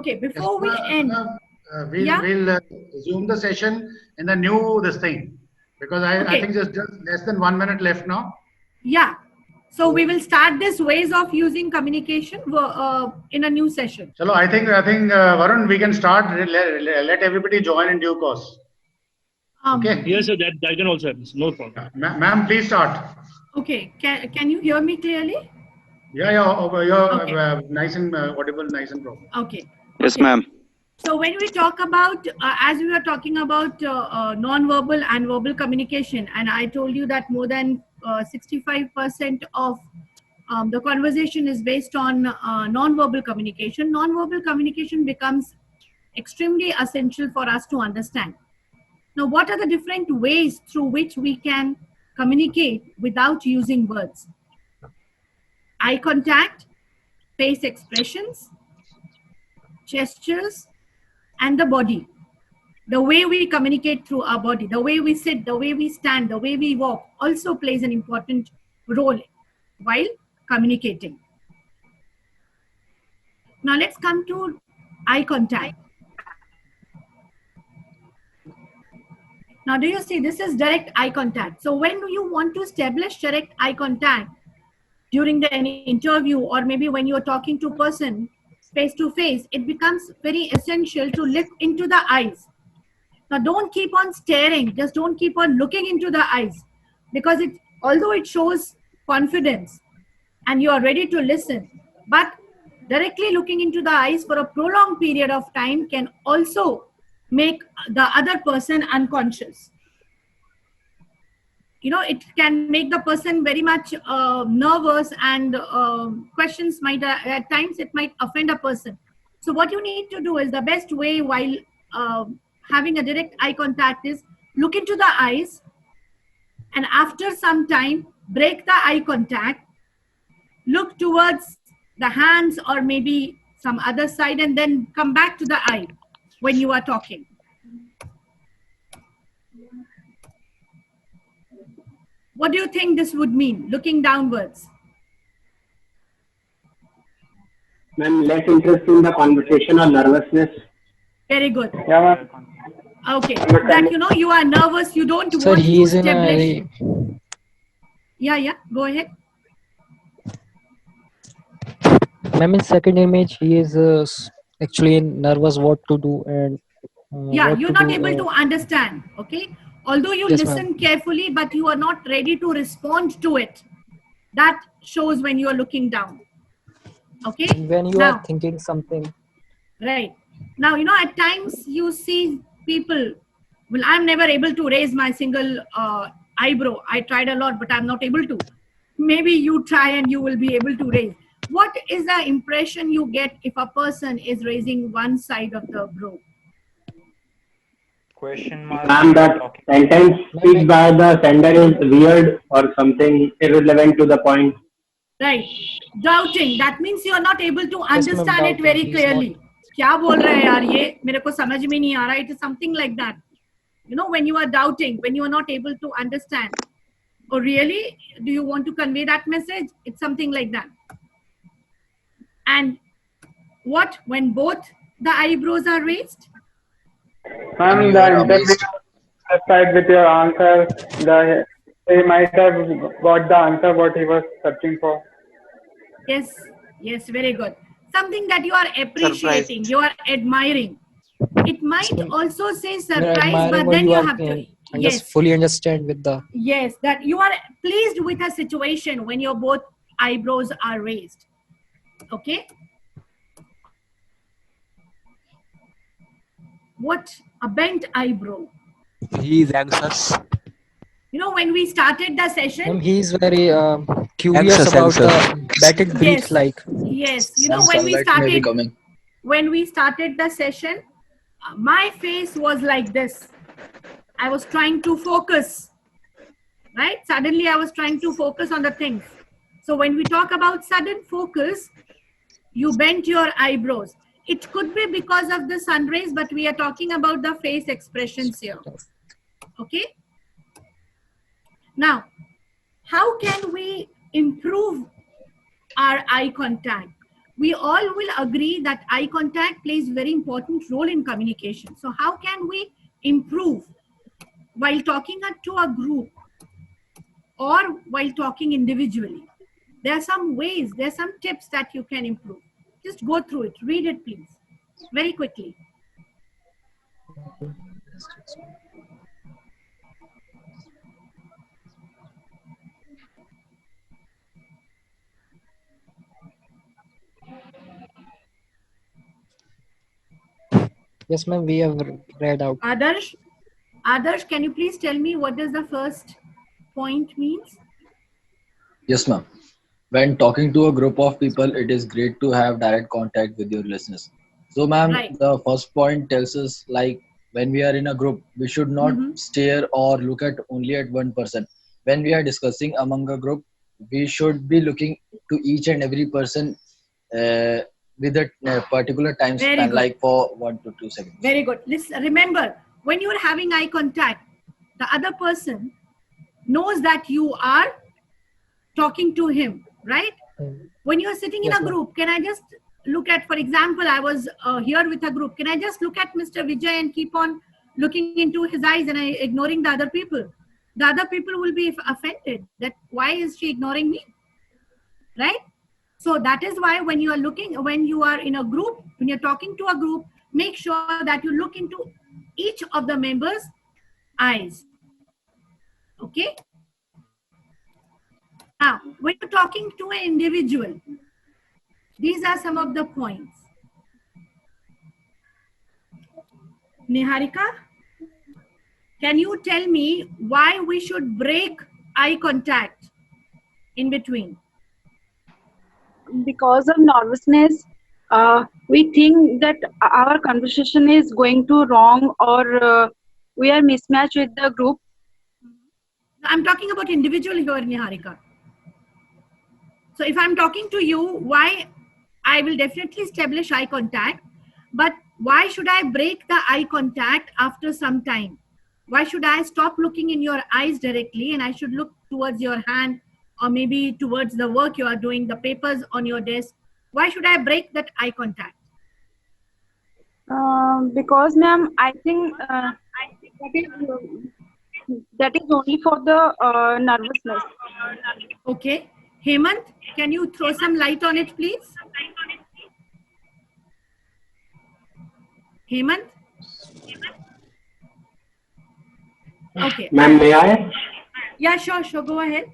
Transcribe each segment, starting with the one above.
Okay, before we end, we'll resume the session in the new this thing, because I think just less than 1 minute left now. Yeah. So we will start this ways of using communication in a new session. Chalo, I think Varun, we can start. Let everybody join in due course. Okay. Yes, sir. That can also happen. No problem. Ma'am, please start. Okay. Can you hear me clearly? Yeah. You're nice and audible, nice and proper. Okay. Yes, ma'am. So when we talk about, as we were talking about non-verbal and verbal communication, and I told you that more than 65% of the conversation is based on non-verbal communication. Non-verbal communication becomes extremely essential for us to understand. Now, what are the different ways through which we can communicate without using words? Eye contact, face expressions, gestures, and the body. The way we communicate through our body, the way we sit, the way we stand, the way we walk also plays an important role while communicating. Now let's come to eye contact. Now do you see, this is direct eye contact. So when you want to establish direct eye contact during the interview, or maybe when you're talking to a person face to face, it becomes very essential to look into the eyes. Now don't keep on staring, just don't keep on looking into the eyes, because although it shows confidence and you are ready to listen, but directly looking into the eyes for a prolonged period of time can also make the other person unconscious. You know, it can make the person very much nervous, and questions might, at times it might offend a person. So what you need to do is, the best way while having a direct eye contact is look into the eyes, and after some time break the eye contact, look towards the hands or maybe some other side, and then come back to the eye when you are talking. What do you think this would mean, looking downwards? Ma'am, less interest in the conversation or nervousness. Very good. Yeah, ma'am. Okay, that you know you are nervous, you don't want to establish. Yeah, go ahead. Ma'am, in second image, he is actually nervous what to do, and you're not able to understand. Okay, although you listen carefully, but you are not ready to respond to it. That shows when you are looking down. Okay, when you are thinking something. Right. Now, you know, at times you see people, well, I'm never able to raise my single eyebrow. I tried a lot, but I'm not able to. Maybe you try and you will be able to raise. What is the impression you get if a person is raising one side of the brow? Question mark. Ma'am, that sentence speak by the sender is weird or something irrelevant to the point. Right. Doubting. That means you are not able to understand it very clearly. क्या बोल रहा है यार ये मेरे को समझ में नहीं आ रहा. It is something like that. You know, when you are doubting, when you are not able to understand, oh really, do you want to convey that message? It's something like that. And what when both the eyebrows are raised? Ma'am, the interviewer satisfied with your answer, he might have got the answer what he was searching for. Yes, very good. Something that you are appreciating, you are admiring. It might also say surprise, but then you have to just fully understand with the that you are pleased with a situation when your both eyebrows are raised. Okay. What a bent eyebrow. He is anxious. You know, when we started the session, he is very curious about the bated breath, like. Yes, you know, when we started the session, my face was like this. I was trying to focus, right? Suddenly I was trying to focus on the things. So when we talk about sudden focus, you bent your eyebrows. It could be because of the sun rays, but we are talking about the face expressions here. Okay. Now, how can we improve our eye contact? we all will agree that eye contact plays very important role in communication. So how can we improve while talking to a group or while talking individually? There are some ways, there are some tips that you can improve. Just go through it, read it please, very quickly. Yes, ma'am, we have read out. Adarsh, can you please tell me what does the first point means? Yes, ma'am. When talking to a group of people, it is great to have direct contact with your listeners. So, ma'am, Right. the first point tells us like when we are in a group, we should not stare or look at only at one person. When we are discussing among a group, we should be looking to each and every person uh, with a particular time Very span, good. like for 1 to 2 seconds. Very good. Listen, remember, when you are having eye contact, the other person knows that you are talking to him, right? When you are sitting in Yes, a ma'am. group, can I just look at, for example, I was here with a group. Can I just look at Mr. Vijay and keep on looking into his eyes and ignoring the other people? The other people will be offended that why is she ignoring me, right? So that is why when you are in a group, when you're talking to a group, make sure that you look into each of the members' eyes. Okay? Now, when you're talking to an individual, these are some of the points. Niharika, can you tell me why we should break eye contact in between? Because of nervousness, we think that our conversation is going to wrong, or we are mismatched with the group. I'm talking about individual here, Niharika. So if I'm talking to you, why I will definitely establish eye contact, but why should I break the eye contact after some time? Why should I stop looking in your eyes directly and I should look towards your hand or maybe towards the work you are doing, the papers on your desk? Why should I break that eye contact? Because, ma'am, I think that is only for the nervousness. Okay. Hemant, can you throw some light on it, please? Hemant? Okay. Ma'am, may I? Yeah, sure. Go ahead.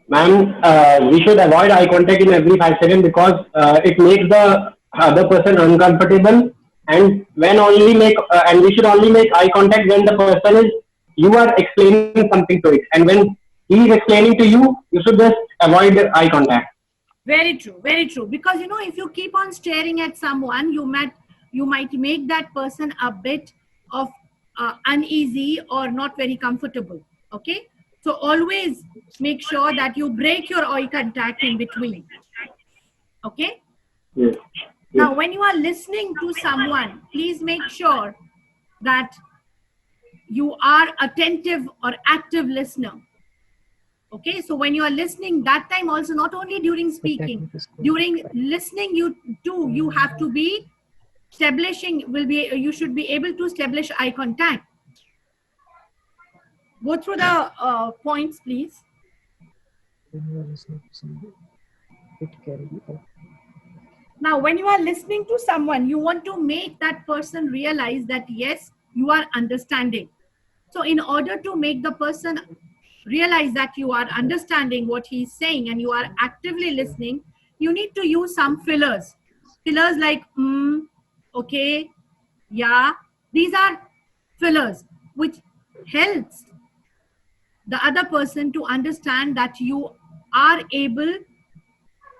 Ma'am, we should avoid eye contact in every 5 seconds because it makes the other person uncomfortable. And and we should only make eye contact when the person is you are explaining something to it, and when he is explaining to you, you should just avoid eye contact. Very true, very true. Because if you keep on staring at someone, you might make that person a bit of uneasy or not very comfortable. Okay, so always make sure that you break your eye contact in between. Okay. Yes. Now, when you are listening to someone, please make sure that you are attentive or active listener. Okay, so when you are listening, that time also, not only during speaking, during listening, you have to be you should be able to establish eye contact. Go through the points, please. Now, when you are listening to someone, you want to make that person realize that yes, you are understanding. So in order to make the person realize that you are understanding what he's saying and you are actively listening, you need to use some fillers. Fillers like okay, yeah. These are fillers which helps the other person to understand that you are able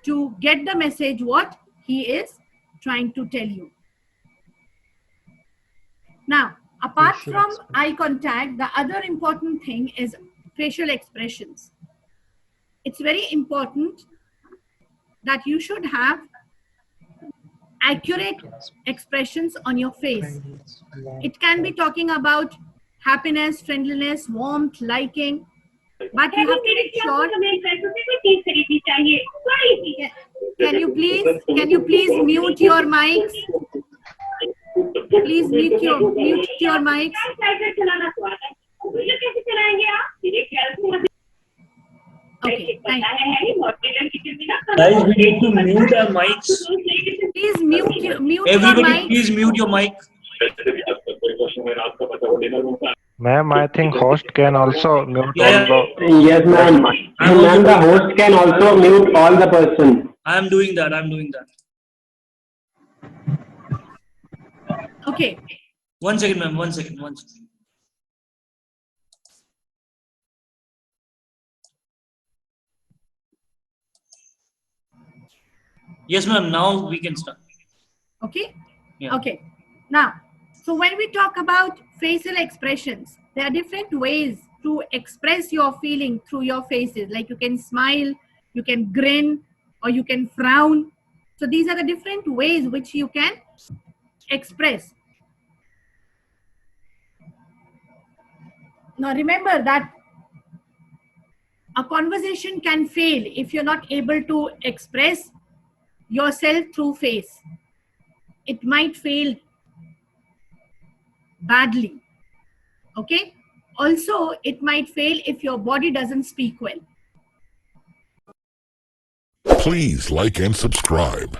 to get the message what he is trying to tell you. Now, apart from eye contact, the other important thing is facial expressions. It's very important that you should have accurate expressions on your face. It can be talking about happiness, friendliness, warmth, liking. but you have to make sure. Can you please mute your mics? Please mute your mics. Okay, thank you. Guys, we need to mute our mics. Please mute your Everybody, mic. please mute your mic. Ma'am, I think host can also mute all the. Yes, ma'am. Ma'am, the host can also mute all the person. I am doing that. Okay. One second, ma'am. One second. Yes, ma'am. Now we can start. Okay. Yeah. Okay. Now, so when we talk about facial expressions, there are different ways to express your feeling through your faces. Like you can smile, you can grin, or you can frown. So these are the different ways which you can express. Now remember that a conversation can fail if you're not able to express yourself through face. It might fail badly. Okay. Also, it might fail if your body doesn't speak well. Please like and subscribe.